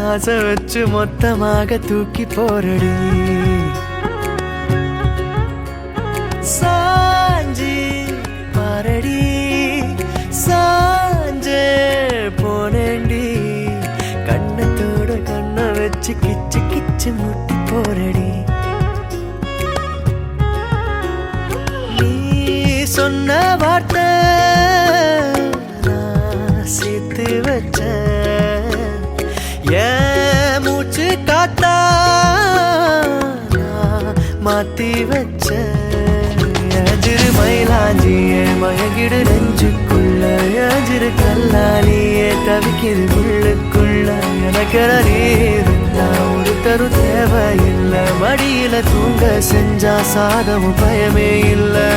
ஆசை வச்சு மொத்தமாக தூக்கி போரடி சாஞ்சி பாரடி சாஞ்சே போனேண்டி கண்ணத்தோட கண்ணை வச்சு கிச்சு கிச்சு முட்டி போரடி நீ சொன்ன வார்த்தை நான் சேர்த்து வச்ச ஏன் மூச்சு காத்தா நான் மாத்தி வச்ச எஜிரு மயிலாஞ்சியே மயங்கிடு நெஞ்சுக்குள்ள எஜிரு கல்லாலியே தவிக்கிது உள்ளுக்குள்ள எனக்கென நீருந்தா ஒரு தரு தேவையில்லை மடியில தூங்க செஞ்சா சாதமும் பயமே இல்லை